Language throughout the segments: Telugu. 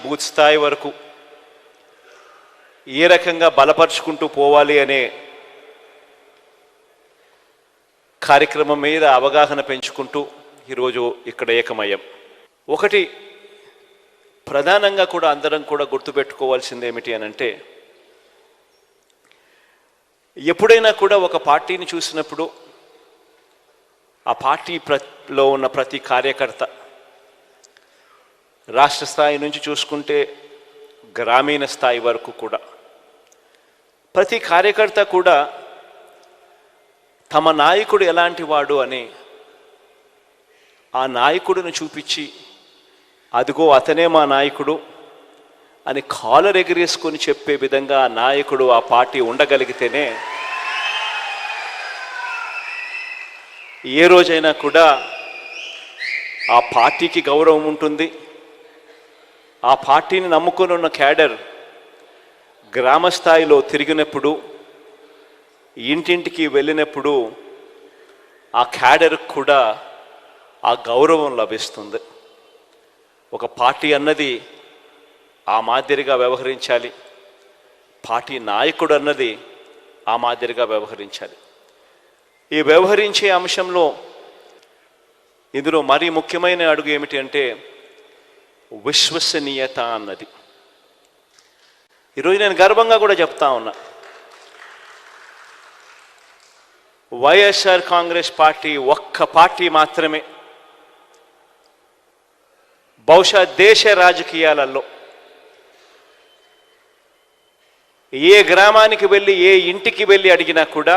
బూత్ స్థాయి వరకు ఏ రకంగా బలపరుచుకుంటూ పోవాలి అనే కార్యక్రమం మీద అవగాహన పెంచుకుంటూ ఈరోజు ఇక్కడ ఏకమయ్యాం. ఒకటి ప్రధానంగా కూడా అందరం కూడా గుర్తుపెట్టుకోవాల్సింది ఏమిటి అని అంటే, ఎప్పుడైనా కూడా ఒక పార్టీని చూసినప్పుడు ఆ పార్టీలో ఉన్న ప్రతి కార్యకర్త, రాష్ట్ర స్థాయి నుంచి చూసుకుంటే గ్రామీణ స్థాయి వరకు కూడా ప్రతి కార్యకర్త కూడా తమ నాయకుడు ఎలాంటి వాడు అని ఆ నాయకుడిని చూపించి, అదిగో అతనే మా నాయకుడు అని కాలర్ ఎగిరేసుకొని చెప్పే విధంగా ఆ నాయకుడు, ఆ పార్టీ ఉండగలిగితేనే ఏ రోజైనా కూడా ఆ పార్టీకి గౌరవం ఉంటుంది. ఆ పార్టీని నమ్ముకొని ఉన్న క్యాడర్ గ్రామ స్థాయిలో తిరిగినప్పుడు, ఇంటింటికి వెళ్ళినప్పుడు ఆ క్యాడర్కి కూడా ఆ గౌరవం లభిస్తుంది. ఒక పార్టీ అన్నది ఆ మాదిరిగా వ్యవహరించాలి, పార్టీ నాయకుడు అన్నది ఆ మాదిరిగా వ్యవహరించాలి. ఈ వ్యవహరించే అంశంలో ఇందులో మరీ ముఖ్యమైన అడుగు ఏమిటి అంటే విశ్వసనీయత అన్నది. ఈరోజు నేను గర్వంగా కూడా చెప్తా ఉన్నా, వైఎస్ఆర్ కాంగ్రెస్ పార్టీ ఒక్క పార్టీ మాత్రమే బహుశా దేశ రాజకీయాలలో ఏ గ్రామానికి వెళ్ళి ఏ ఇంటికి వెళ్ళి అడిగినా కూడా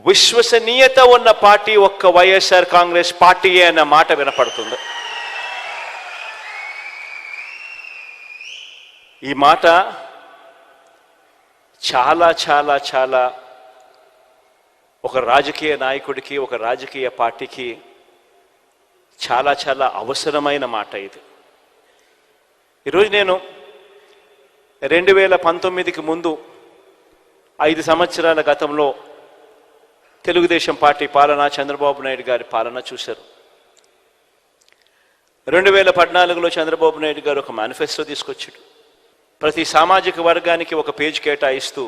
విశ్వసనీయత ఉన్న పార్టీ ఒక్క వైఎస్ఆర్ కాంగ్రెస్ పార్టీయే అన్న మాట వినపడుతుంది. ఈ మాట చాలా చాలా చాలా ఒక రాజకీయ నాయకుడికి, ఒక రాజకీయ పార్టీకి చాలా చాలా అవసరమైన మాట ఇది. ఈరోజు నేను 2019కి ముందు 5 సంవత్సరాల గతంలో తెలుగుదేశం పార్టీ పాలన, చంద్రబాబు నాయుడు గారి పాలన చూశారు. 2014లో చంద్రబాబు నాయుడు గారు ఒక మేనిఫెస్టో తీసుకొచ్చాడు. ప్రతి సామాజిక వర్గానికి ఒక పేజ్ కేటాయిస్తూ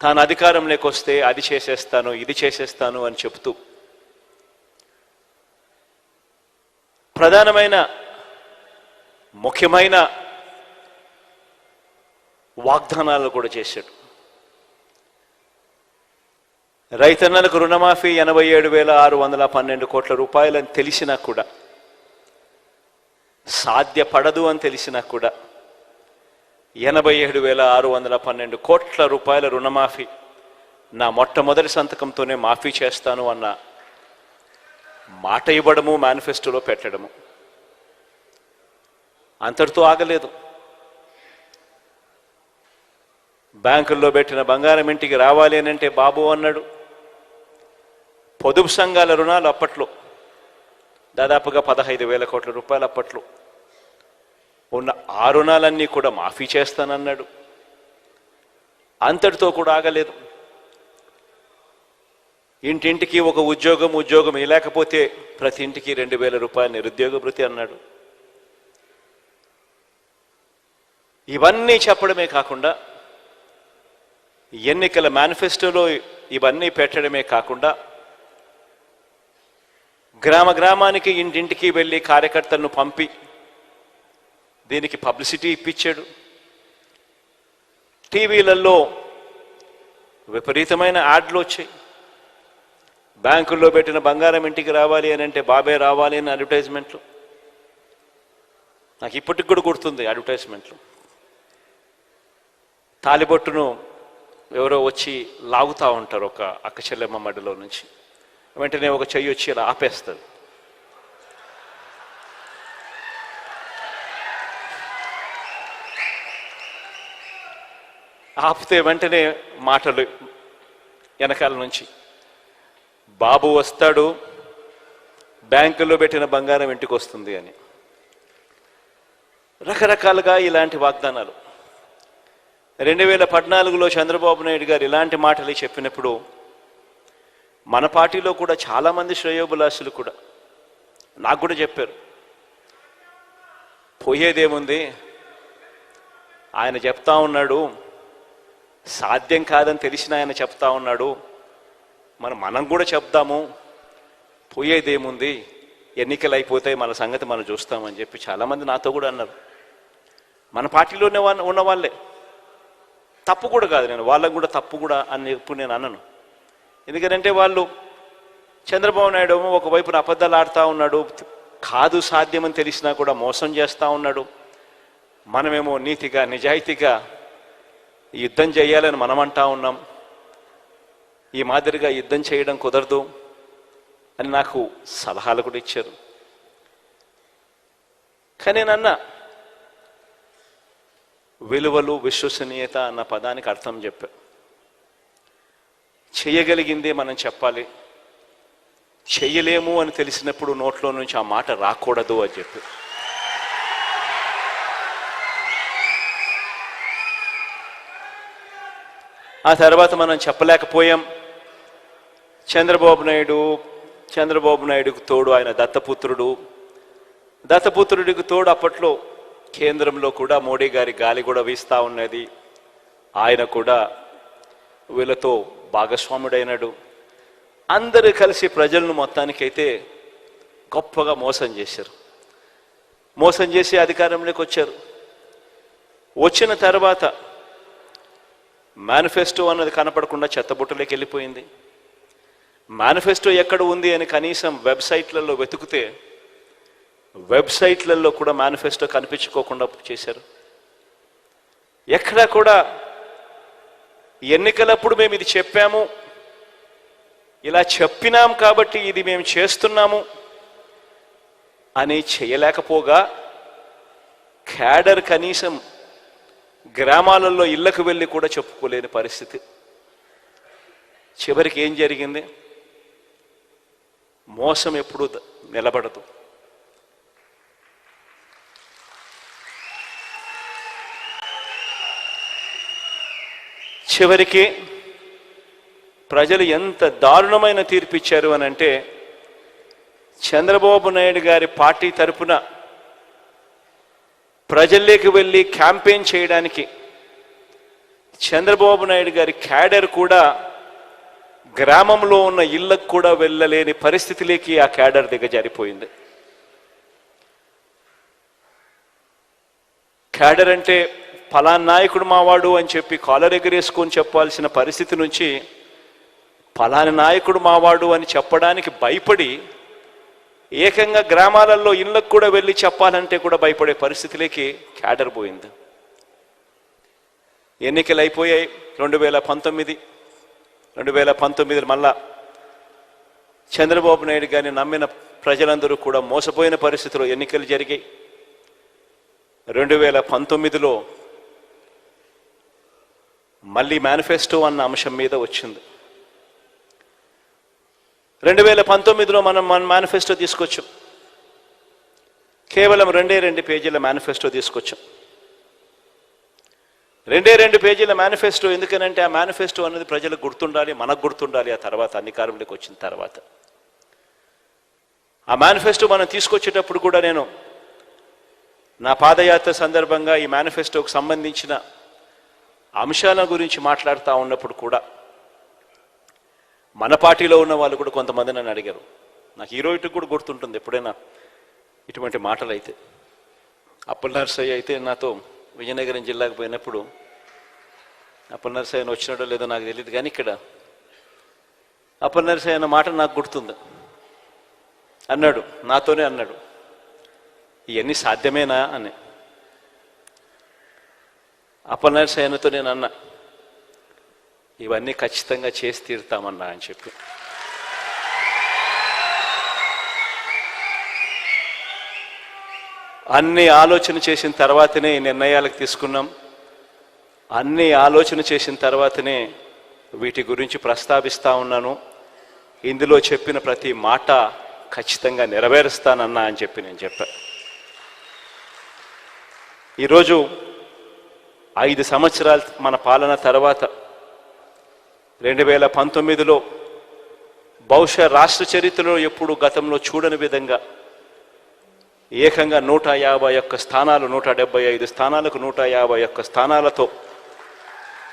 తాను అధికారంలోకి వస్తే అది చేసేస్తాను, ఇది చేసేస్తాను అని చెప్తూ ప్రధానమైన ముఖ్యమైన వాగ్దానాలు కూడా చేశాడు. రైతన్నలకు రుణమాఫీ 87,612 కోట్ల రూపాయలని తెలిసినా కూడా, సాధ్యపడదు అని తెలిసినా కూడా 87,612 కోట్ల రూపాయల రుణమాఫీ నా మొట్టమొదటి సంతకంతోనే మాఫీ చేస్తాను అన్న మాట ఇవ్వడము, మేనిఫెస్టోలో పెట్టడము. అంతటితో ఆగలేదు. బ్యాంకుల్లో పెట్టిన బంగారం ఇంటికి రావాలి అని అంటే బాబు అన్నాడు. పొదుపు సంఘాల రుణాలు అప్పట్లో దాదాపుగా 15,000 కోట్ల రూపాయలు అప్పట్లో ఉన్న ఆ రుణాలన్నీ కూడా మాఫీ చేస్తానన్నాడు. అంతటితో కూడా ఆగలేదు. ఇంటింటికి ఒక ఉద్యోగం లేకపోతే ప్రతి ఇంటికి 2,000 రూపాయలు నిరుద్యోగ భృతి అన్నాడు. ఇవన్నీ చెప్పడమే కాకుండా, ఎన్నికల మేనిఫెస్టోలో ఇవన్నీ పెట్టడమే కాకుండా, గ్రామానికి ఇంటింటికి వెళ్ళి కార్యకర్తలను పంపి దీనికి పబ్లిసిటీ ఇప్పించాడు. టీవీలలో విపరీతమైన యాడ్లు వచ్చాయి. బ్యాంకుల్లో పెట్టిన బంగారం ఇంటికి రావాలి అని అంటే బాబే రావాలి అని అడ్వర్టైజ్మెంట్లు. నాకు ఇప్పటికి కూడా గుర్తుంది అడ్వర్టైజ్మెంట్లు. తాలిబొట్టును ఎవరో వచ్చి లాగుతూ ఉంటారు ఒక అక్క చెల్లెమ్మ మడిలో నుంచి. వెంటనే ఒక చెయ్యి వచ్చి ఇలా ఆపేస్తుంది. ఆపితే వెంటనే మాటలు వెనకాల నుంచి, బాబు వస్తాడు, బ్యాంకుల్లో పెట్టిన బంగారం ఇంటికి వస్తుంది అని. రకరకాలుగా ఇలాంటి వాగ్దానాలు. 2014లో చంద్రబాబు నాయుడు గారు ఇలాంటి మాటలు చెప్పినప్పుడు మన పార్టీలో కూడా చాలామంది శ్రేయోభిలాషులు కూడా నాకు కూడా చెప్పారు, పోయేదేముంది, ఆయన చెప్తా ఉన్నాడు, సాధ్యం కాదని తెలిసిన ఆయన చెప్తా ఉన్నాడు, మనం కూడా చెప్దాము, పోయేదేముంది, ఎన్నికలు అయిపోతాయి, మన సంగతి మనం చూస్తామని చెప్పి చాలామంది నాతో కూడా అన్నారు. మన పార్టీలోనే ఉన్న వాళ్ళే. తప్పు కూడా కాదు, నేను వాళ్ళకు కూడా తప్పు కూడా అని ఇప్పుడు నేను అన్నను. ఎందుకంటే వాళ్ళు చంద్రబాబు నాయుడు ఒకవైపున అబద్ధాలు ఆడుతూ ఉన్నాడు, కాదు సాధ్యమని తెలిసినా కూడా మోసం చేస్తూ ఉన్నాడు. మనమేమో నీతిగా నిజాయితీగా యుద్ధం చేయాలని మనం అంటా ఉన్నాం. ఈ మాదిరిగా యుద్ధం చేయడం కుదరదు అని నాకు సలహాలు కూడా ఇచ్చారు. కానీ నేను అన్నా, విలువలు విశ్వసనీయత అన్న పదానికి అర్థం చెప్పా. చేయగలిగిందే మనం చెప్పాలి, చెయ్యలేము అని తెలిసినప్పుడు నోట్లో నుంచి ఆ మాట రాకూడదు అని చెప్పి. ఆ తర్వాత మనం చెప్పలేకపోయాం. చంద్రబాబు నాయుడుకు తోడు ఆయన దత్తపుత్రుడికి తోడు అప్పట్లో కేంద్రంలో కూడా మోడీ గారి గాలి కూడా వీస్తూ ఉన్నది. ఆయన కూడా వీళ్ళతో భాగస్వాముడైనాడు. అందరూ కలిసి ప్రజలను మొత్తానికైతే గొప్పగా మోసం చేశారు. మోసం చేసి అధికారంలోకి వచ్చారు. వచ్చిన తర్వాత మేనిఫెస్టో అన్నది కనపడకుండా చెత్తబుట్టలోకి వెళ్ళిపోయింది. మేనిఫెస్టో ఎక్కడ ఉంది అని కనీసం వెబ్సైట్లలో వెతికితే వెబ్సైట్లలో కూడా మేనిఫెస్టో కనిపించుకోకుండా చేశారు. ఎక్కడా కూడా ఎన్నికలప్పుడు మేము ఇది చెప్పాము, ఇలా చెప్పినాం కాబట్టి ఇది మేము చేస్తున్నాము అని చేయలేకపోగా క్యాడర్ కనీసం గ్రామాలలో ఇళ్లకు వెళ్ళి కూడా చెప్పుకోలేని పరిస్థితి. చివరికి ఏం జరిగింది? మోసం ఎప్పుడూ నిలబడదు. చివరికి ప్రజలు ఎంత దారుణమైన తీర్పు ఇచ్చారు అని అంటే, చంద్రబాబు నాయుడు గారి పార్టీ తరపున ప్రజల్లోకి వెళ్ళి క్యాంపెయిన్ చేయడానికి చంద్రబాబు నాయుడు గారి క్యాడర్ కూడా గ్రామంలో ఉన్న ఇళ్లకు కూడా వెళ్ళలేని పరిస్థితిలోకి ఆ క్యాడర్ దిగజారిపోయింది. క్యాడర్ అంటే ఫలానా నాయకుడు మావాడు అని చెప్పి కాలర్ ఎగరేసుకొని చెప్పాల్సిన పరిస్థితి నుంచి ఫలానా నాయకుడు మావాడు అని చెప్పడానికి భయపడి ఏకంగా గ్రామాలలో ఇళ్లకు కూడా వెళ్ళి చెప్పాలంటే కూడా భయపడే పరిస్థితిలోకి క్యాడర్ పోయింది. ఎన్నికలు అయిపోయాయి. 2019 మళ్ళా చంద్రబాబు నాయుడు గారిని నమ్మిన ప్రజలందరూ కూడా మోసపోయిన పరిస్థితిలో ఎన్నికలు జరిగాయి. 2019లో మళ్ళీ మేనిఫెస్టో అన్న అంశం మీద వచ్చింది. 2019లో మనం మేనిఫెస్టో తీసుకొచ్చాం. కేవలం 2 పేజీల మేనిఫెస్టో తీసుకొచ్చాం. 2 పేజీల మేనిఫెస్టో. ఎందుకనంటే ఆ మేనిఫెస్టో అనేది ప్రజలకు గుర్తుండాలి, మనకు గుర్తుండాలి. ఆ తర్వాత అధికారంలోకి వచ్చిన తర్వాత ఆ మేనిఫెస్టో మనం తీసుకొచ్చేటప్పుడు కూడా నేను నా పాదయాత్ర సందర్భంగా ఈ మేనిఫెస్టోకు సంబంధించిన అంశాల గురించి మాట్లాడుతూ ఉన్నప్పుడు కూడా మన పార్టీలో ఉన్న వాళ్ళు కూడా కొంతమంది నన్ను అడిగారు. నాకు ఈరోజుకి కూడా గుర్తుంటుంది ఎప్పుడైనా ఇటువంటి మాటలు అయితే. అప్పలనరసయ్య అయితే నాతో విజయనగరం జిల్లాకు పోయినప్పుడు, అప్పలనరసయ్యను వచ్చినాడో లేదో నాకు తెలియదు, కానీ ఇక్కడ అప్పలనరసయ్య అన్న మాట నాకు గుర్తుంది. అన్నాడు, నాతోనే అన్నాడు, ఇవన్నీ సాధ్యమేనా అని. అప్పలనరసయ్యతో నేను అన్నా, ఇవన్నీ ఖచ్చితంగా చేసి తీరుతామన్నా అని చెప్పి. అన్ని ఆలోచన చేసిన తర్వాతనే ఈ నిర్ణయాలకు తీసుకున్నాం. అన్ని ఆలోచన చేసిన తర్వాతనే వీటి గురించి ప్రస్తావిస్తూ ఉన్నాను. ఇందులో చెప్పిన ప్రతి మాట ఖచ్చితంగా నెరవేరుస్తానన్నా అని చెప్పి నేను చెప్పాను. ఈరోజు 5 సంవత్సరాలు మన పాలన తర్వాత 2019లో బహుశా రాష్ట్ర చరిత్రలో ఎప్పుడు గతంలో చూడని విధంగా ఏకంగా 151 స్థానాలు 175 స్థానాలకు 151 స్థానాలతో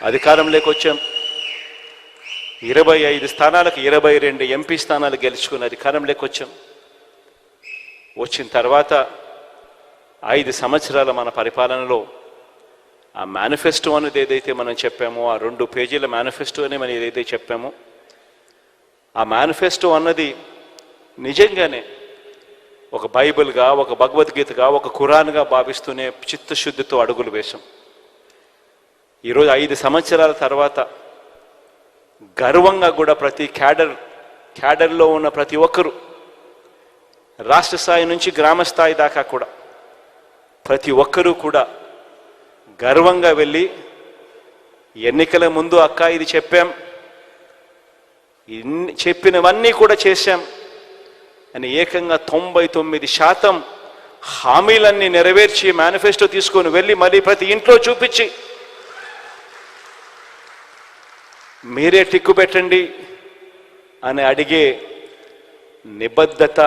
అధికారంలోకి వచ్చాం. 25 స్థానాలకు 22 ఎంపీ స్థానాలు గెలుచుకుని అధికారంలోకి వచ్చాం. వచ్చిన తర్వాత 5 సంవత్సరాల మన పరిపాలనలో ఆ మేనిఫెస్టో అనేది ఏదైతే మనం చెప్పామో, ఆ 2 పేజీల మేనిఫెస్టో అని మనం ఏదైతే చెప్పామో, ఆ మేనిఫెస్టో అన్నది నిజంగానే ఒక బైబిల్గా, ఒక భగవద్గీతగా, ఒక ఖురాన్గా భావిస్తూనే చిత్తశుద్ధితో అడుగులు వేశాం. ఈరోజు 5 సంవత్సరాల తర్వాత గర్వంగా కూడా ప్రతి క్యాడర్లో ఉన్న ప్రతి ఒక్కరూ, రాష్ట్ర స్థాయి నుంచి గ్రామ స్థాయి దాకా కూడా ప్రతి ఒక్కరూ కూడా గర్వంగా వెళ్ళి ఎన్నికల ముందు అక్క ఇది చెప్పాం, చెప్పినవన్నీ కూడా చేశాం అని ఏకంగా 99% హామీలన్నీ నెరవేర్చి మేనిఫెస్టో తీసుకొని వెళ్ళి మళ్ళీ ప్రతి ఇంట్లో చూపించి మీరే టిక్కు పెట్టండి అని అడిగే నిబద్ధత,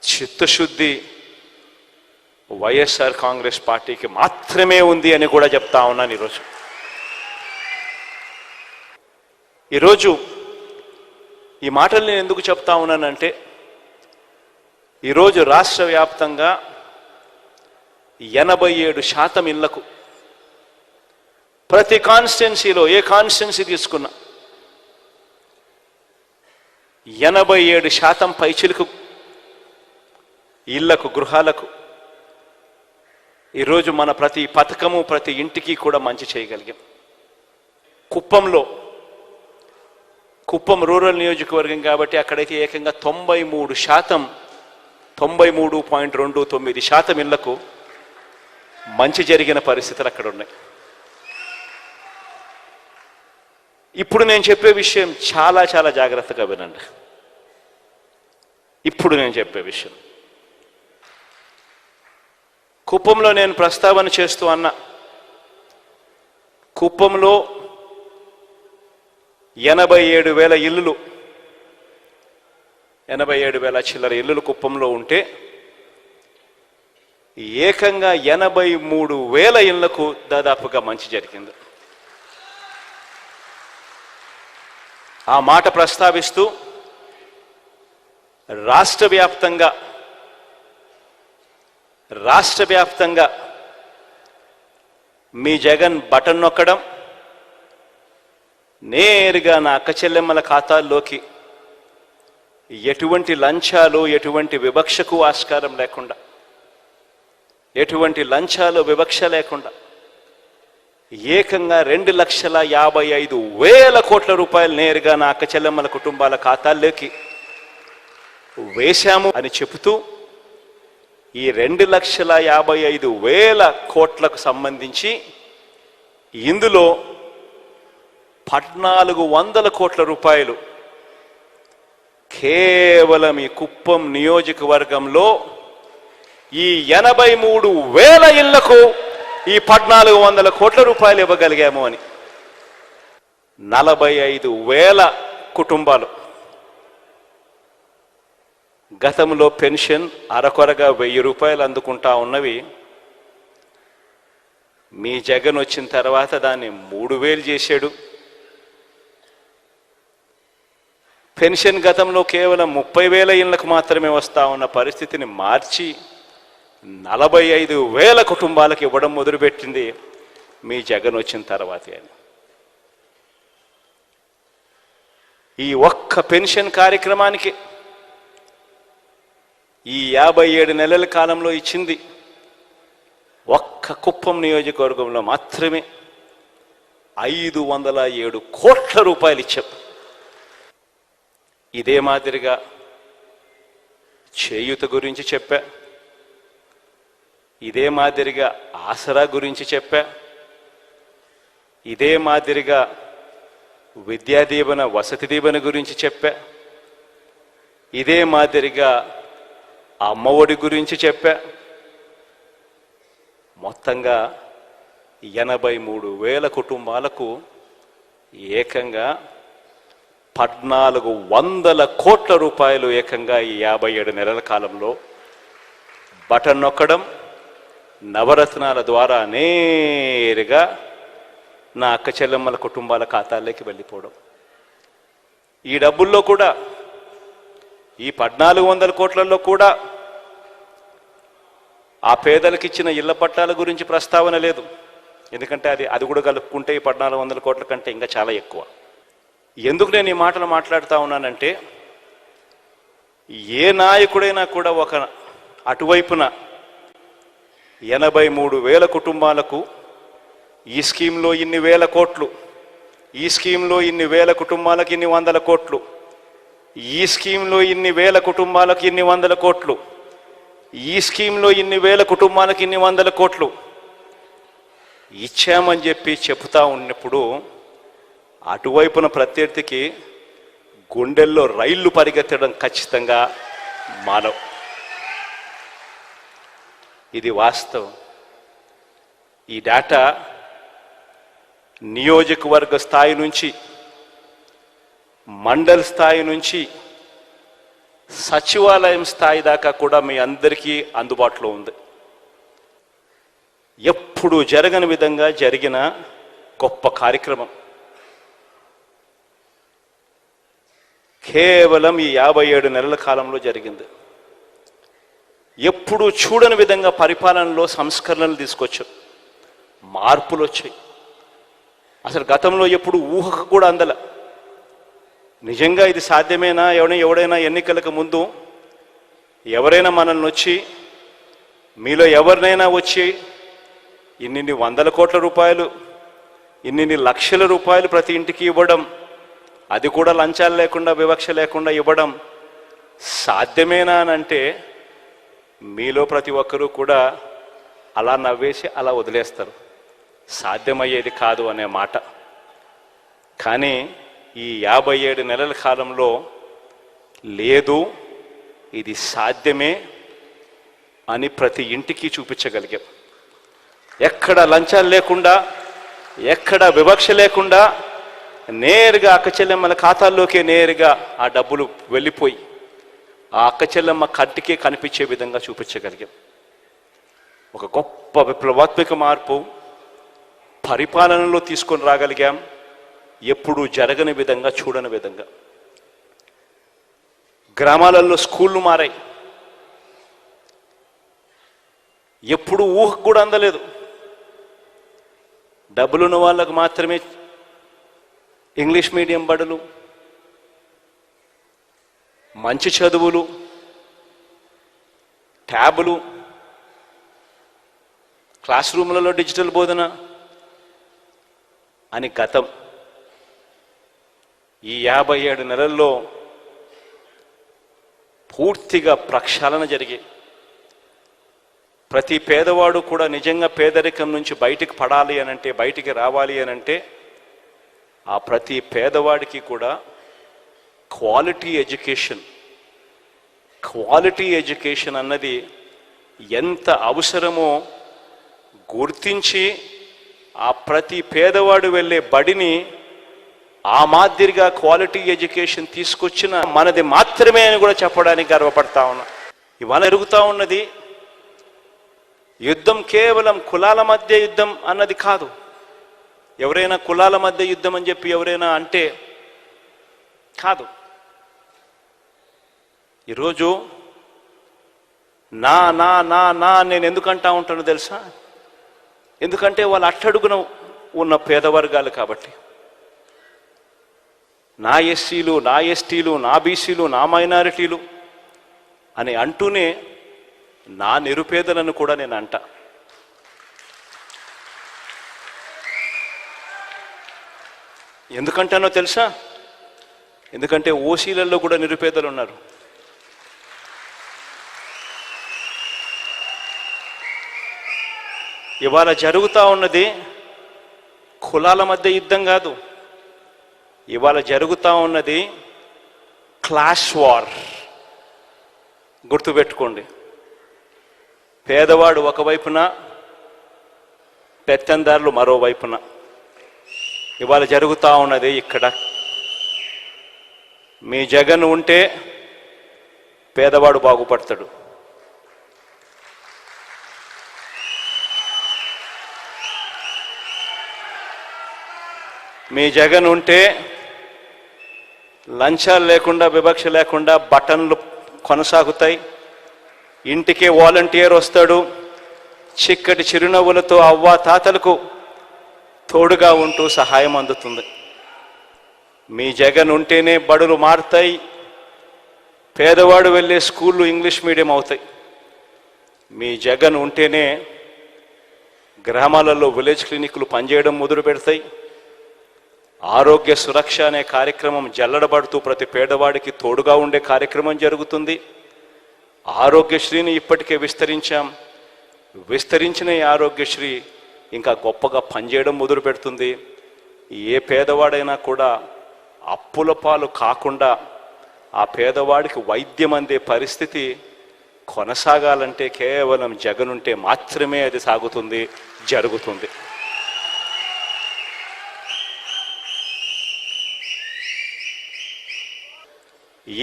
చిత్తశుద్ధి వైఎస్ఆర్ కాంగ్రెస్ పార్టీకి మాత్రమే ఉంది అని కూడా చెప్తా ఉన్నాను. ఈరోజు ఈ మాటలు నేను ఎందుకు చెప్తా ఉన్నానంటే, ఈరోజు రాష్ట్ర వ్యాప్తంగా 87% ఇళ్లకు, ప్రతి కాన్స్టిట్యున్సీలో ఏ కాన్స్టిట్యున్సీ తీసుకున్నా 87% పైచిలకు ఇళ్లకు, గృహాలకు ఈరోజు మన ప్రతి పథకము ప్రతి ఇంటికి కూడా మంచి చేయగలిగాం. కుప్పం రూరల్ నియోజకవర్గం కాబట్టి అక్కడైతే ఏకంగా 93.29% ఇళ్లకు మంచి జరిగిన పరిస్థితులు అక్కడ ఉన్నాయి. ఇప్పుడు నేను చెప్పే విషయం చాలా చాలా జాగ్రత్తగా వినండి. ఇప్పుడు నేను చెప్పే విషయం కుప్పంలో నేను ప్రస్తావన చేస్తూ అన్నా. కుప్పంలో 87,000 ఇల్లులు, 87,000 చిల్లర ఇల్లులు కుప్పంలో ఉంటే ఏకంగా 83,000 ఇళ్లకు దాదాపుగా మంచి జరిగింది. ఆ మాట ప్రస్తావిస్తూ రాష్ట్ర వ్యాప్తంగా మీ జగన్ బటన్ నొక్కడం, నేరుగా నా అక్క చెల్లెమ్మల ఖాతాల్లోకి ఎటువంటి లంచాలు, ఎటువంటి వివక్షకు ఆస్కారం లేకుండా, ఎటువంటి లంచాలు వివక్ష లేకుండా ఏకంగా 2,55,000 కోట్ల రూపాయలు నేరుగా నా అక్క చెల్లెమ్మల కుటుంబాల ఖాతాల్లోకి వేశాము అని చెబుతూ ఈ 2,55,000 కోట్లకు సంబంధించి ఇందులో 1,400 కోట్ల రూపాయలు కేవలం ఈ కుప్పం నియోజకవర్గంలో ఈ 83,000 ఇళ్లకు ఈ 1,400 కోట్ల రూపాయలు ఇవ్వగలిగాము అని. 45,000 కుటుంబాలు గతంలో పెన్షన్ అరకొరగా 1,000 రూపాయలు అందుకుంటా ఉన్నవి మీ జగన్ వచ్చిన తర్వాత దాన్ని 3,000 చేశాడు. పెన్షన్ గతంలో కేవలం 30,000 ఇళ్లకు మాత్రమే వస్తా ఉన్న పరిస్థితిని మార్చి 45,000 కుటుంబాలకు ఇవ్వడం మొదలుపెట్టింది మీ జగన్ వచ్చిన తర్వాతే అని. ఈ ఒక్క పెన్షన్ కార్యక్రమానికి ఈ 57 నెలల కాలంలో ఇచ్చింది ఒక్క కుప్పం నియోజకవర్గంలో మాత్రమే 507 కోట్ల రూపాయలు ఇచ్చాం. ఇదే మాదిరిగా చేయూత గురించి చెప్పా, ఇదే మాదిరిగా ఆసరా గురించి చెప్పా, ఇదే మాదిరిగా విద్యా దీవెన, వసతి దీవెన గురించి చెప్పా, ఇదే మాదిరిగా అమ్మఒడి గురించి చెప్పా. మొత్తంగా 83,000 కుటుంబాలకు ఏకంగా 1,400 కోట్ల రూపాయలు ఏకంగా ఈ 57 నెలల కాలంలో బటన్ నొక్కడం, నవరత్నాల ద్వారా నేరుగా నా అక్క చెల్లెమ్మల కుటుంబాల ఖాతాల్లోకి వెళ్ళిపోవడం. ఈ డబ్బుల్లో కూడా, ఈ 1400 కోట్లలో కూడా ఆ పేదలకు ఇచ్చిన ఇళ్ల పట్టాల గురించి ప్రస్తావన లేదు. ఎందుకంటే అది కూడా కలుపుకుంటే ఈ 1400 కోట్ల కంటే ఇంకా చాలా ఎక్కువ. ఎందుకు నేను ఈ మాటలు మాట్లాడుతూ ఉన్నానంటే, ఏ నాయకుడైనా కూడా ఒక అటువైపున 83,000 కుటుంబాలకు ఈ స్కీమ్లో ఇన్ని వేల కోట్లు, ఈ స్కీమ్లో ఇన్ని వేల కుటుంబాలకు ఇన్ని వందల కోట్లు, ఈ స్కీమ్లో ఇన్ని వేల కుటుంబాలకు ఇన్ని వందల కోట్లు, ఈ స్కీమ్లో ఇన్ని వేల కుటుంబాలకు ఇన్ని వందల కోట్లు ఇచ్చామని చెప్పి చెప్తా ఉన్నప్పుడు అటువైపున ప్రత్యర్థికి గుండెల్లో రైళ్లు పరిగెత్తడం ఖచ్చితంగా మానవ్. ఇది వాస్తవం. ఈ డేటా నియోజకవర్గ స్థాయి నుంచి, మండల్ స్థాయి నుంచి, సచివాలయం స్థాయి దాకా కూడా మీ అందరికీ అందుబాటులో ఉంది. ఎప్పుడు జరగని విధంగా జరిగిన గొప్ప కార్యక్రమం. కేవలం ఈ 57 నెలల కాలంలో జరిగింది. ఎప్పుడు చూడని విధంగా పరిపాలనలో సంస్కరణలు తీసుకొచ్చాం, మార్పులు వచ్చాయి. అసలు గతంలో ఎప్పుడు ఊహకు కూడా అందల. నిజంగా ఇది సాధ్యమేనా? ఎవడైనా ఎన్నికలకు ముందు ఎవరైనా మనల్ని వచ్చి, మీలో ఎవరినైనా వచ్చి ఇన్ని 100 కోట్ల రూపాయలు, ఇన్ని లక్షల రూపాయలు ప్రతి ఇంటికి ఇవ్వడం, అది కూడా లంచాలు లేకుండా, వివక్ష లేకుండా ఇవ్వడం సాధ్యమేనా అని అంటే మీలో ప్రతి ఒక్కరూ కూడా అలా నవ్వేసి అలా వదిలేస్తారు, సాధ్యమయ్యేది కాదు అనే మాట. కానీ ఈ 57 నెలల కాలంలో లేదు, ఇది సాధ్యమే అని ప్రతి ఇంటికి చూపించగలిగాం. ఎక్కడ లంచాలు లేకుండా, ఎక్కడ వివక్ష లేకుండా నేరుగా అక్క చెల్లెమ్మల ఖాతాల్లోకే నేరుగా ఆ డబ్బులు వెళ్ళిపోయి ఆ అక్క చెల్లెమ్మ కంటికే కనిపించే విధంగా చూపించగలిగాం. ఒక గొప్ప విప్లవాత్మక మార్పు పరిపాలనలో తీసుకొని రాగలిగాం. ఎప్పుడూ జరగని విధంగా, చూడని విధంగా. గ్రామాలలో స్కూళ్ళు మారాయి. ఎప్పుడు ఊహకు కూడా అందలేదు. డబ్బులున్న వాళ్ళకు మాత్రమే ఇంగ్లీష్ మీడియం బడులు, మంచి చదువులు, ట్యాబులు, క్లాస్ రూమ్లలో డిజిటల్ బోధన అని గతం. ఈ 57 నెలల్లో పూర్తిగా ప్రక్షాళన జరిగి ప్రతి పేదవాడు కూడా నిజంగా పేదరికం నుంచి బయటికి పడాలి అనంటే, బయటికి రావాలి అనంటే ఆ ప్రతి పేదవాడికి కూడా క్వాలిటీ ఎడ్యుకేషన్ అన్నది ఎంత అవసరమో గుర్తించి ఆ ప్రతి పేదవాడు వెళ్ళే బడిని ఆ మాదిరిగా క్వాలిటీ ఎడ్యుకేషన్ తీసుకొచ్చిన మనది మాత్రమే అని కూడా చెప్పడానికి గర్వపడతా ఉన్నా. ఇవాళ జరుగుతూ ఉన్నది యుద్ధం కేవలం కులాల మధ్య యుద్ధం అన్నది కాదు. ఎవరైనా కులాల మధ్య యుద్ధం అని చెప్పి ఎవరైనా అంటే కాదు. ఈరోజు నా నా నా నా నేను ఎందుకంటా ఉంటానో తెలుసా? ఎందుకంటే వాళ్ళు అట్టడుగున ఉన్న పేదవర్గాలు కాబట్టి. నా ఎస్సీలు, నా ఎస్టీలు, నా బీసీలు, నా మైనారిటీలు అని అంటూనే నా నిరుపేదలను కూడా నేను అంటా. ఎందుకంటానో తెలుసా? ఎందుకంటే ఓసీలలో కూడా నిరుపేదలు ఉన్నారు. ఇవాళ జరుగుతూ ఉన్నది కులాల మధ్య యుద్ధం కాదు. ఇవాళ జరుగుతూ ఉన్నది క్లాష్ వార్. గుర్తుపెట్టుకోండి. పేదవాడు ఒకవైపున, పెత్తందారులు మరోవైపున. ఇవాళ జరుగుతూ ఉన్నది ఇక్కడ. మీ జగన్ ఉంటే పేదవాడు బాగుపడతాడు, మీ జగన్ ఉంటే లంచాలు లేకుండా, వివక్ష లేకుండా బటన్లు కొనసాగుతాయి. ఇంటికే వాలంటీర్ వస్తాడు. చిక్కటి చిరునవ్వులతో అవ్వ తాతలకు తోడుగా ఉంటూ సహాయం అందుతుంది. మీ జగన్ ఉంటేనే బడులు మారుతాయి. పేదవాడు వెళ్ళే స్కూళ్ళు ఇంగ్లీష్ మీడియం అవుతాయి. మీ జగన్ ఉంటేనే గ్రామాలలో విలేజ్ క్లినిక్లు పనిచేయడం మొదలు పెడతాయి. ఆరోగ్య సురక్ష అనే కార్యక్రమం జల్లడబడుతూ ప్రతి పేదవాడికి తోడుగా ఉండే కార్యక్రమం జరుగుతుంది. ఆరోగ్యశ్రీని ఇప్పటికే విస్తరించాం. విస్తరించిన ఈ ఆరోగ్యశ్రీ ఇంకా గొప్పగా పనిచేయడం మొదలు పెడుతుంది. ఏ పేదవాడైనా కూడా అప్పుల పాలు కాకుండా ఆ పేదవాడికి వైద్యం అందే పరిస్థితి కొనసాగాలంటే కేవలం జగన్ ఉంటే మాత్రమే అది సాగుతుంది, జరుగుతుంది.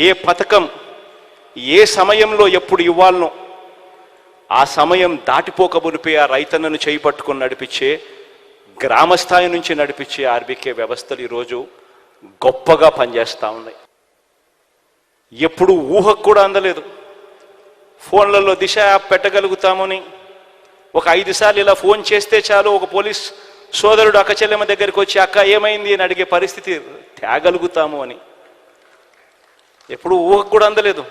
ఏ పథకం ఏ సమయంలో ఎప్పుడు ఇవ్వాలనో ఆ సమయం దాటిపోక మునిపే ఆ రైతన్నను చేయి పట్టుకొని నడిపించే, గ్రామస్థాయి నుంచి నడిపించే ఆర్బీకే వ్యవస్థలు ఈరోజు గొప్పగా పనిచేస్తూ ఉన్నాయి. ఎప్పుడు ఊహకు కూడా అందలేదు. ఫోన్లలో దిశ యాప్ పెట్టగలుగుతామని ఒక 5 సార్లు ఇలా ఫోన్ చేస్తే చాలు ఒక పోలీస్ సోదరుడు అక్క చెల్లెమ్మ దగ్గరికి వచ్చి అక్క ఏమైంది అని అడిగే పరిస్థితి తేగలుగుతాము అని ఎప్పుడు ఊహకు కూడా అందలేదు.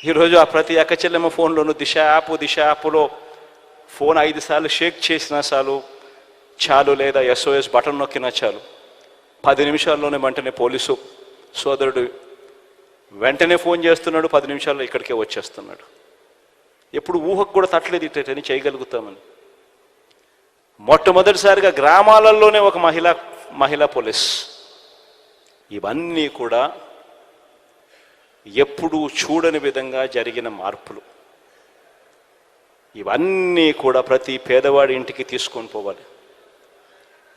ఈరోజు ఆ ప్రతి అక్క చెల్లెమ్మ ఫోన్లోనూ దిశ యాప్లో ఫోన్ 5 సార్లు షేక్ చేసినా చాలు, లేదా SOS బటన్ నొక్కినా చాలు, 10 నిమిషాల్లోనే వెంటనే పోలీసు సోదరుడు వెంటనే ఫోన్ చేస్తున్నాడు, 10 నిమిషాల్లో ఇక్కడికే వచ్చేస్తున్నాడు. ఎప్పుడు ఊహకు కూడా తట్టలేదు ఇట్టని చేయగలుగుతామని. మొట్టమొదటిసారిగా గ్రామాలలోనే ఒక మహిళా పోలీస్. ఇవన్నీ కూడా ఎప్పుడూ చూడని విధంగా జరిగిన మార్పులు. ఇవన్నీ కూడా ప్రతి పేదవాడి ఇంటికి తీసుకొని పోవాలి.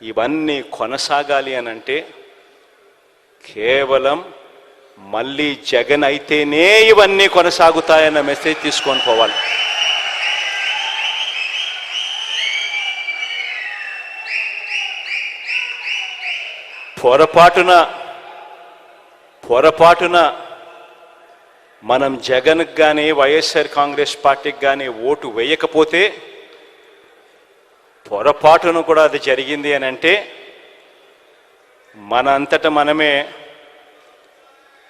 ఇవన్నీ కొనసాగాలి అని అంటే కేవలం మళ్ళీ జగన్ అయితేనే ఇవన్నీ కొనసాగుతాయన్న మెసేజ్ తీసుకొని పోవాలి. పొరపాటున మనం జగన్కి కానీ వైఎస్ఆర్ కాంగ్రెస్ పార్టీకి కానీ ఓటు వేయకపోతే పొరపాటున కూడా అది జరిగింది అని అంటే మన అంతటా మనమే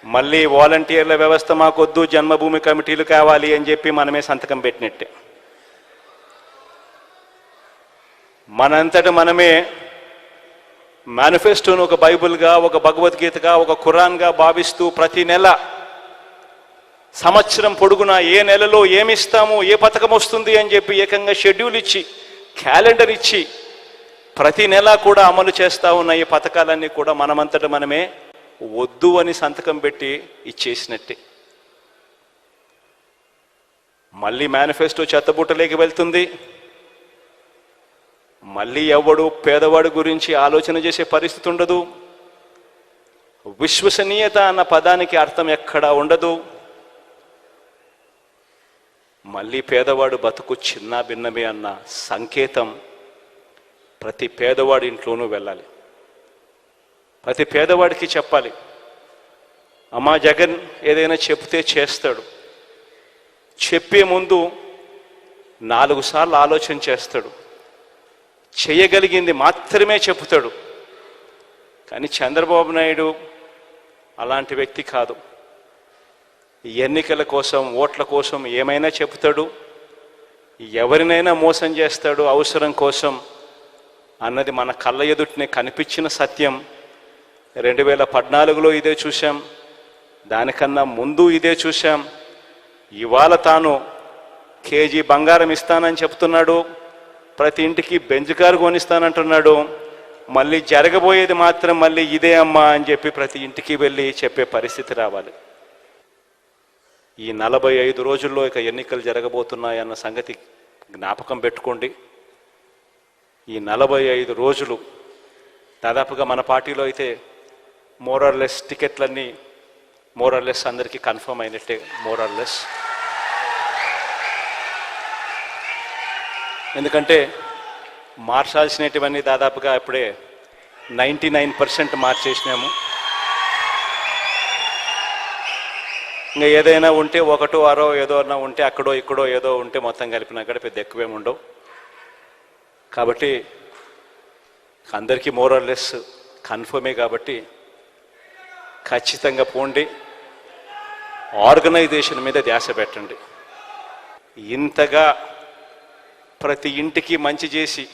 మళ్ళీ వాలంటీర్ల వ్యవస్థ మాకొద్దు, జన్మభూమి కమిటీలు కావాలి అని చెప్పి మనమే సంతకం పెట్టినట్టే. మనంతటా మనమే మేనిఫెస్టోను ఒక బైబిల్గా, ఒక భగవద్గీతగా, ఒక ఖురాన్గా భావిస్తూ ప్రతి నెల సంవత్సరం పొడుగునా ఏ నెలలో ఏమిస్తాము, ఏ పథకం వస్తుంది అని చెప్పి ఏకంగా షెడ్యూల్ ఇచ్చి, క్యాలెండర్ ఇచ్చి ప్రతి నెల కూడా అమలు చేస్తూ ఉన్న ఈ పథకాలన్నీ కూడా మనమంతటా మనమే వద్దు అని సంతకం పెట్టి ఇచ్చేసినట్టే. మళ్ళీ మేనిఫెస్టో చెత్తబుట్టలేకి వెళ్తుంది. మళ్ళీ ఎవడు పేదవాడి గురించి ఆలోచన చేసే పరిస్థితి ఉండదు. విశ్వసనీయత అన్న పదానికి అర్థం ఎక్కడా ఉండదు. మళ్ళీ పేదవాడు బతుకు చిన్న భిన్నమే అన్న సంకేతం ప్రతి పేదవాడి ఇంట్లోనూ వెళ్ళాలి. ప్రతి పేదవాడికి చెప్పాలి, అమ్మా జగన్ ఏదైనా చెప్తే చేస్తాడు. చెప్పే ముందు 4 సార్లు ఆలోచన చేస్తాడు. చేయగలిగింది మాత్రమే చెప్తాడు. కానీ చంద్రబాబు నాయుడు అలాంటి వ్యక్తి కాదు. ఎన్నికల కోసం, ఓట్ల కోసం ఏమైనా చెప్తాడు, ఎవరినైనా మోసం చేస్తాడు అవసరం కోసం అన్నది మన కళ్ళ ఎదుటనే కనిపించిన సత్యం. 2014లో ఇదే చూశాం, దానికన్నా ముందు ఇదే చూశాం. ఇవాళ తాను కేజీ బంగారం ఇస్తానని చెప్తున్నాడు, ప్రతి ఇంటికి బెంచ్ కారు కొనిస్తానంటున్నాడు. మళ్ళీ జరగబోయేది మాత్రం మళ్ళీ ఇదే అమ్మా అని చెప్పి ప్రతి ఇంటికి వెళ్ళి చెప్పే పరిస్థితి రావాలి. ఈ 45 రోజుల్లో ఇక ఎన్నికలు జరగబోతున్నాయన్న సంగతి జ్ఞాపకం పెట్టుకోండి. ఈ 45 రోజులు దాదాపుగా మన పార్టీలో అయితే మోరల్లెస్ టికెట్లన్నీ మోరల్లెస్ అందరికీ కన్ఫర్మ్ అయినట్టే. మోరల్లెస్ ఎందుకంటే మార్చాల్సినటువన్నీ దాదాపుగా ఇప్పుడే 99% మార్చేసినాము. ఇంకా ఏదైనా ఉంటే ఒకటో అరో ఏదో అన్నా ఉంటే అక్కడో ఇక్కడో ఏదో ఉంటే మొత్తం కలిపినా కూడా పెద్ద ఎక్కువేమి ఉండవు. కాబట్టి అందరికీ మోరల్లెస్ కన్ఫర్మే. కాబట్టి ఖచ్చితంగా పోండి, ఆర్గనైజేషన్ మీద ధ్యాస పెట్టండి. ఇంతగా ప్రతి ఇంటికి మంచి చేసి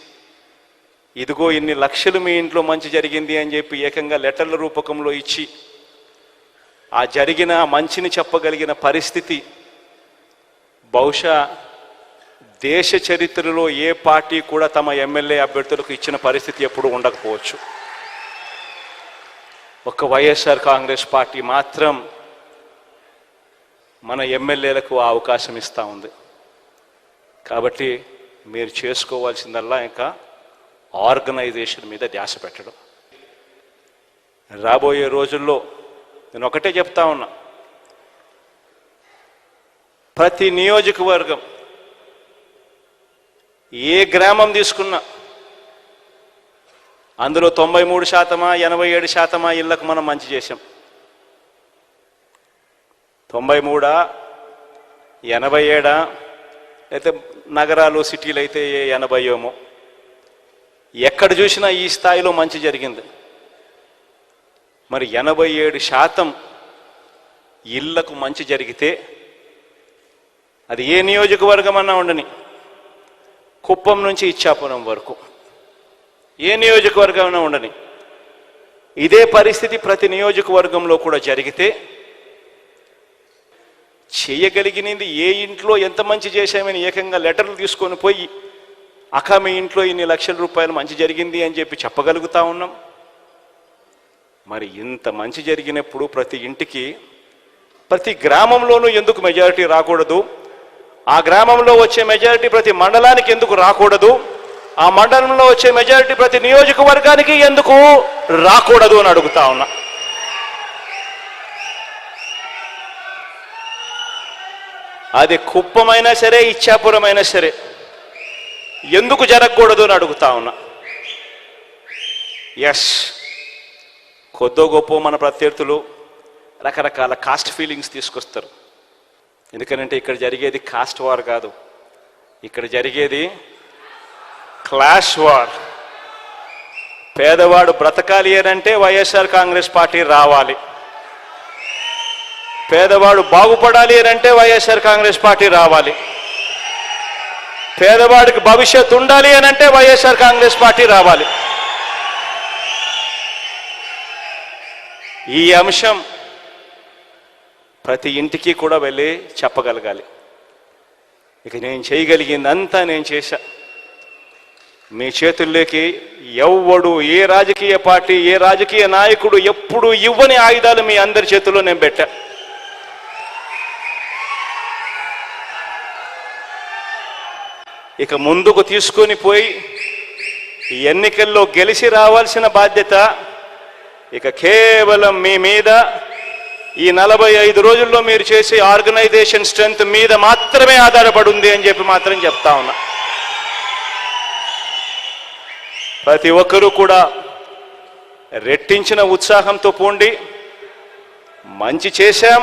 ఇదిగో ఇన్ని లక్షలు మీ ఇంట్లో మంచి జరిగింది అని చెప్పి ఏకంగా లెటర్ల రూపకంలో ఇచ్చి ఆ జరిగిన మంచిని చెప్పగలిగిన పరిస్థితి బహుశా దేశ చరిత్రలో ఏ పార్టీ కూడా తమ ఎమ్మెల్యే అభ్యర్థులకు ఇచ్చిన పరిస్థితి ఎప్పుడూ ఉండకపోవచ్చు. ఒక వైఎస్ఆర్ కాంగ్రెస్ పార్టీ మాత్రం మన ఎమ్మెల్యేలకు ఆ అవకాశం ఇస్తూ ఉంది. కాబట్టి మీరు చేసుకోవాల్సిందల్లా ఇంకా ఆర్గనైజేషన్ మీద ధ్యాస పెట్టడం. రాబోయే రోజుల్లో నేను ఒకటే చెప్తా ఉన్నా, ప్రతి నియోజకవర్గం ఏ గ్రామం తీసుకున్నా అందులో 93% 87% ఇళ్లకు మనం మంచి చేశాం. 93 87 అయితే నగరాలు సిటీలు అయితే 80 ఏమో. ఎక్కడ చూసినా ఈ స్థాయిలో మంచి జరిగింది. మరి 87% ఇళ్లకు మంచి జరిగితే అది ఏ నియోజకవర్గం అన్నా ఉండని, కుప్పం నుంచి ఇచ్చాపురం వరకు ఏ నియోజకవర్గం అన్నా ఉండని, ఇదే పరిస్థితి ప్రతి నియోజకవర్గంలో కూడా జరిగితే చేయగలిగినది ఏ ఇంట్లో ఎంత మంచి చేశామని ఏకంగా లెటర్లు తీసుకొని పోయి అక్క మీ ఇంట్లో ఇన్ని లక్షల రూపాయలు మంచి జరిగింది అని చెప్పి చెప్పగలుగుతా ఉన్నాం. మరి ఇంత మంచి జరిగినప్పుడు ప్రతి ఇంటికి ప్రతి గ్రామంలోనూ ఎందుకు మెజారిటీ రాకూడదు? ఆ గ్రామంలో వచ్చే మెజారిటీ ప్రతి మండలానికి ఎందుకు రాకూడదు? ఆ మండలంలో వచ్చే మెజారిటీ ప్రతి నియోజకవర్గానికి ఎందుకు రాకూడదు అని అడుగుతా ఉన్నా. అది కుప్పమైనా సరే ఇచ్చాపురం అయినా సరే ఎందుకు జరగకూడదు అని అడుగుతా ఉన్నా. ఎస్, కొద్దో గొప్ప మన ప్రత్యర్థులు రకరకాల కాస్ట్ ఫీలింగ్స్ తీసుకొస్తారు. ఎందుకంటే ఇక్కడ జరిగేది కాస్ట్ వార్ కాదు, ఇక్కడ జరిగేది క్లాష్ వార్. పేదవాడు బ్రతకాలి అంటే వైఎస్ఆర్ కాంగ్రెస్ పార్టీ రావాలి, పేదవాడు బాగుపడాలి అంటే వైఎస్ఆర్ కాంగ్రెస్ పార్టీ రావాలి, పేదవాడికి భవిష్యత్తు ఉండాలి అంటే వైఎస్ఆర్ కాంగ్రెస్ పార్టీ రావాలి. ఈ అంశం ప్రతి ఇంటికి కూడా వెళ్ళి చెప్పగలగాలి. ఇక నేను చేయగలిగిందంతా నేను చేశా. మీ చేతుల్లోకి ఎవ్వడు, ఏ రాజకీయ పార్టీ, ఏ రాజకీయ నాయకుడు ఎప్పుడు ఇవ్వని ఆయుధాలు మీ అందరి చేతుల్లో నేను పెట్టా. ఇక ముందుకు తీసుకొని పోయి ఎన్నికల్లో గెలిచి రావాల్సిన బాధ్యత ఇక కేవలం మీ మీద, ఈ 45 రోజుల్లో మీరు చేసే ఆర్గనైజేషన్ స్ట్రెంగ్త్ మీద మాత్రమే ఆధారపడి ఉంది అని చెప్పి మాత్రం చెప్తా ఉన్నా. ప్రతి ఒక్కరూ కూడా రెట్టించిన ఉత్సాహంతో పోండి. మంచి చేశాం,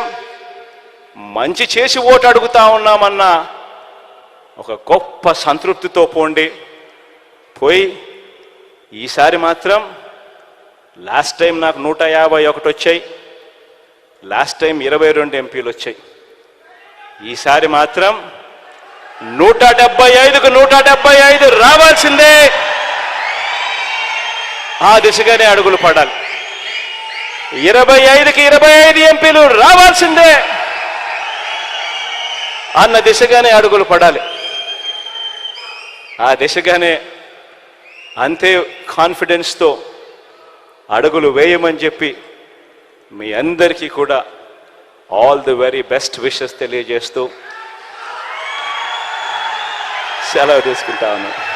మంచి చేసి ఓటు అడుగుతా ఉన్నామన్న ఒక గొప్ప సంతృప్తితో పోండి. పోయి ఈసారి మాత్రం లాస్ట్ టైం నాకు 151 వచ్చాయి, లాస్ట్ టైం 22 ఎంపీలు వచ్చాయి. ఈసారి మాత్రం 175కు 175 రావాల్సిందే. ఆ దిశగానే అడుగులు పడాలి. 25కి 25 ఎంపీలు రావాల్సిందే అన్న దిశగానే అడుగులు పడాలి. ఆ దిశగానే అంతే కాన్ఫిడెన్స్తో అడుగులు వేయమని చెప్పి మీ అందరికీ కూడా all the very best wishes తెలియజేస్తూ సెలవు తీసుకుంటా ఉన్నాను.